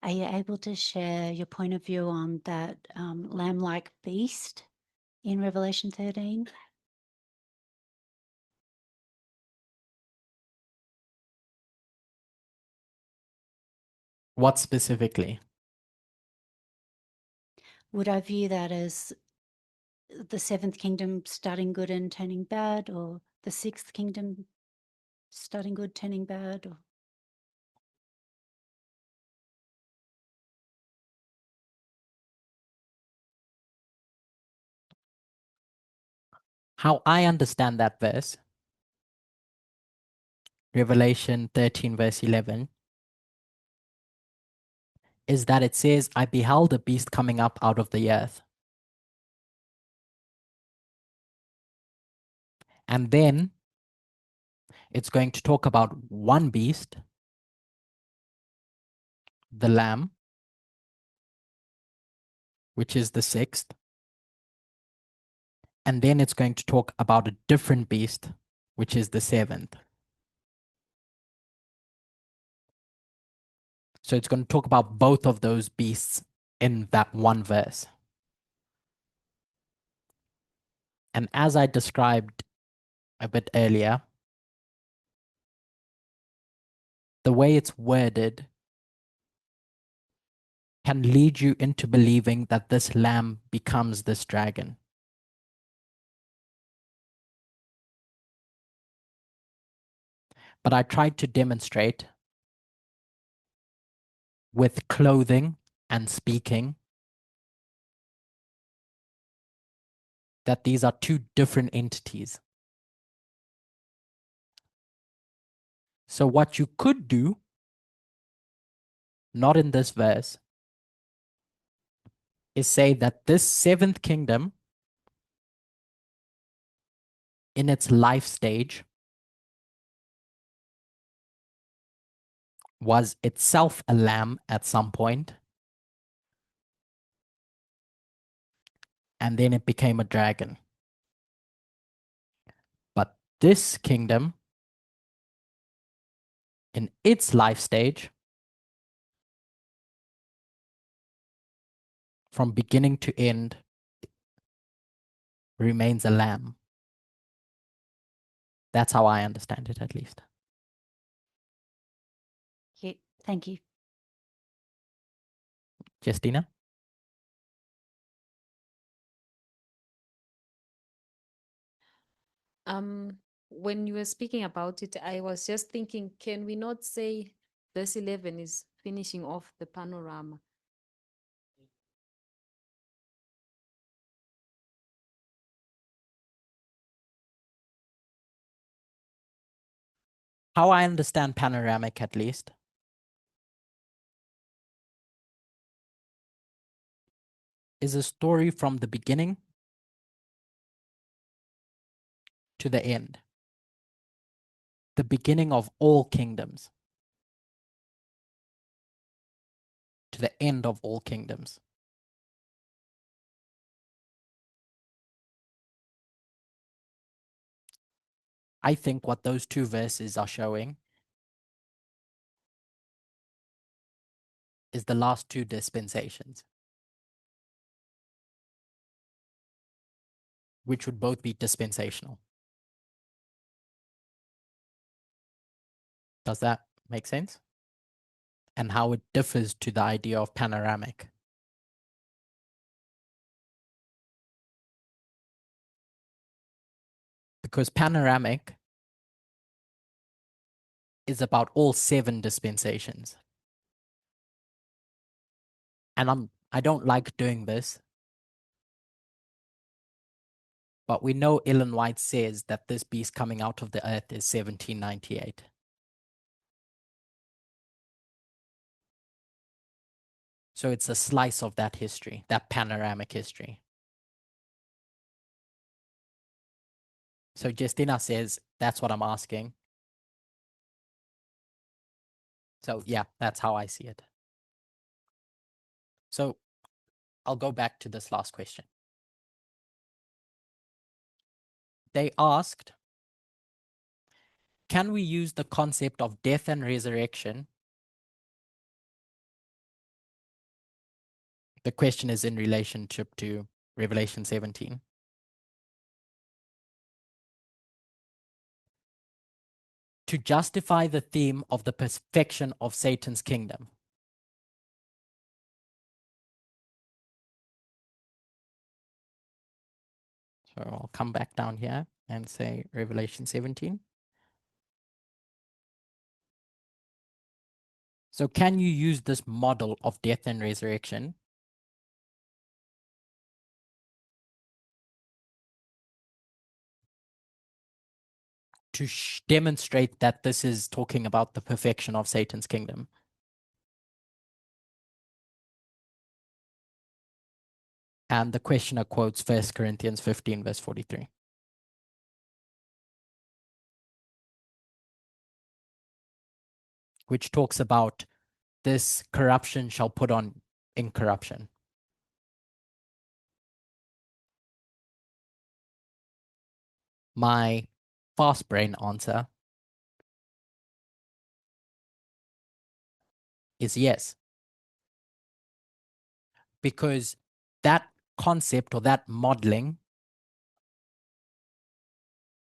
[SPEAKER 7] Are you able to share your point of view on that lamb-like beast in Revelation 13?
[SPEAKER 1] What specifically?
[SPEAKER 7] Would I view that as the 7th kingdom starting good and turning bad, or the 6th kingdom starting good, turning bad? Or
[SPEAKER 1] How I understand that verse, Revelation 13 verse 11, is that it says, I beheld a beast coming up out of the earth. And then It's going to talk about one beast, the lamb, which is the sixth. And then it's going to talk about a different beast, which is the seventh. So it's going to talk about both of those beasts in that one verse. And as I described a bit earlier, the way it's worded can lead you into believing that this lamb becomes this dragon. But I tried to demonstrate with clothing and speaking that these are two different entities. So what you could do, not in this verse, is say that this seventh kingdom in its life stage was itself a lamb at some point, and then it became a dragon. But this kingdom in its life stage, from beginning to end, remains a lamb. That's how I understand it, at least.
[SPEAKER 7] Thank you.
[SPEAKER 1] Justina?
[SPEAKER 6] When you were speaking about it, I was just thinking, can we not say verse 11 is finishing off the panorama?
[SPEAKER 1] How I understand panoramic, at least, is a story from the beginning to the end. The beginning of all kingdoms to the end of all kingdoms. I think what those two verses are showing is the last two dispensations, which would both be dispensational. Does that make sense? And how it differs to the idea of panoramic. Because panoramic is about all 7 dispensations. And I don't like doing this, but we know Ellen White says that this beast coming out of the earth is 1798. So it's a slice of that history, that panoramic history. So Justina says, that's what I'm asking. So yeah, that's how I see it. So I'll go back to this last question. They asked, can we use the concept of death and resurrection? The question is in relationship to Revelation 17. To justify the theme of the perfection of Satan's kingdom. So I'll come back down here and say Revelation 17. So can you use this model of death and resurrection to demonstrate that this is talking about the perfection of Satan's kingdom? And the questioner quotes 1 Corinthians 15, verse 43. which talks about this corruption shall put on incorruption. My fast brain answer is yes. Because that concept or that modeling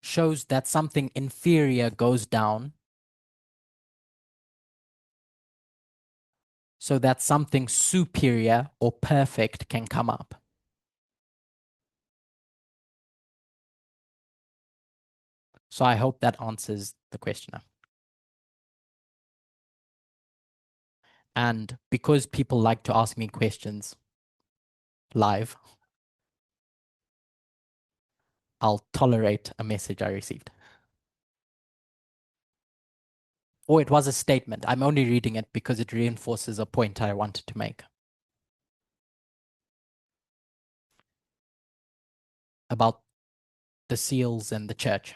[SPEAKER 1] shows that something inferior goes down so that something superior or perfect can come up. So I hope that answers the questioner. And because people like to ask me questions live, I'll tolerate a message I received. Or it was a statement. I'm only reading it because it reinforces a point I wanted to make about the seals and the church.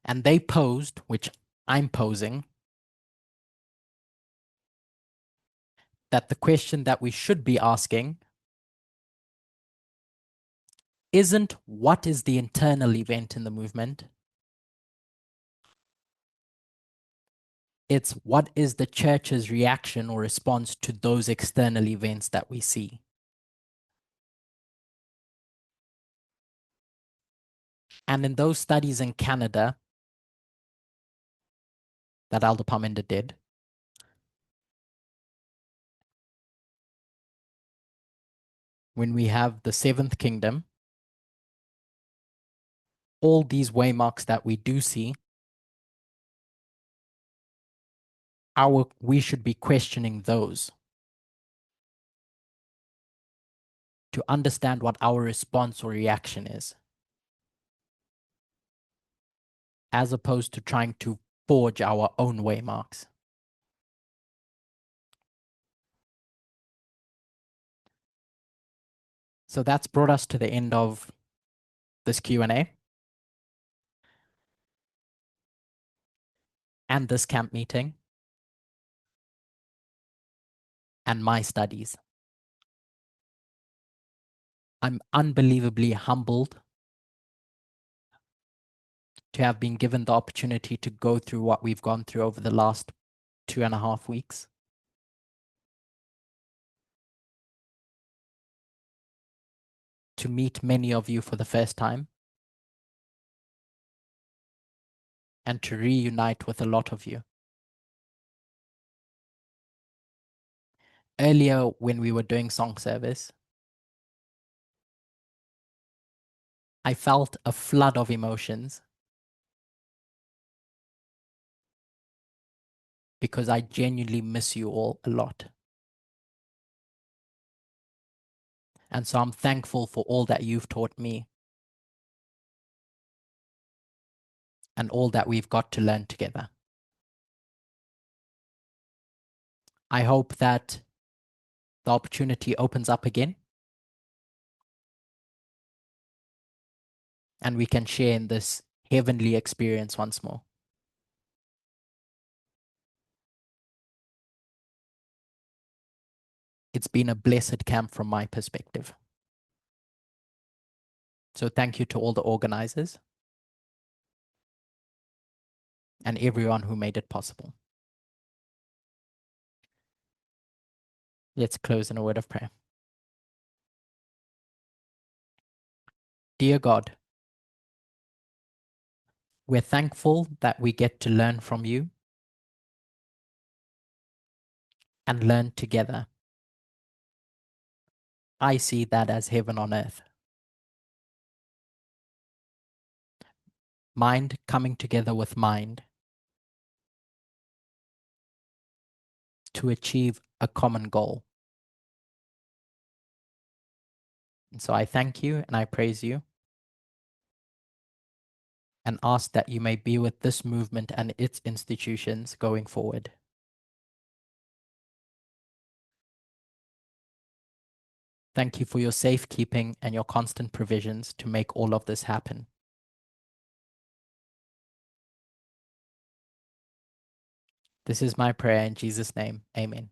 [SPEAKER 1] And they posed, which I'm posing, that the question that we should be asking isn't what is the internal event in the movement, it's what is the church's reaction or response to those external events that we see. And in those studies in Canada that Elder Parminder did, when we have the seventh kingdom, all these waymarks that we do see, we should be questioning those to understand what our response or reaction is, as opposed to trying to forge our own waymarks. So that's brought us to the end of this Q&A and this camp meeting and my studies. I'm unbelievably humbled to have been given the opportunity to go through what we've gone through over the last 2.5 weeks. To meet many of you for the first time and to reunite with a lot of you. Earlier, when we were doing song service, I felt a flood of emotions because I genuinely miss you all a lot. And so I'm thankful for all that you've taught me and all that we've got to learn together. I hope that the opportunity opens up again and we can share in this heavenly experience once more. It's been a blessed camp from my perspective. So thank you to all the organizers and everyone who made it possible. Let's close in a word of prayer. Dear God, we're thankful that we get to learn from you and learn together. I see that as heaven on earth. Mind coming together with mind to achieve a common goal. And so I thank you and I praise you and ask that you may be with this movement and its institutions going forward. Thank you for your safekeeping and your constant provisions to make all of this happen. This is my prayer in Jesus' name. Amen.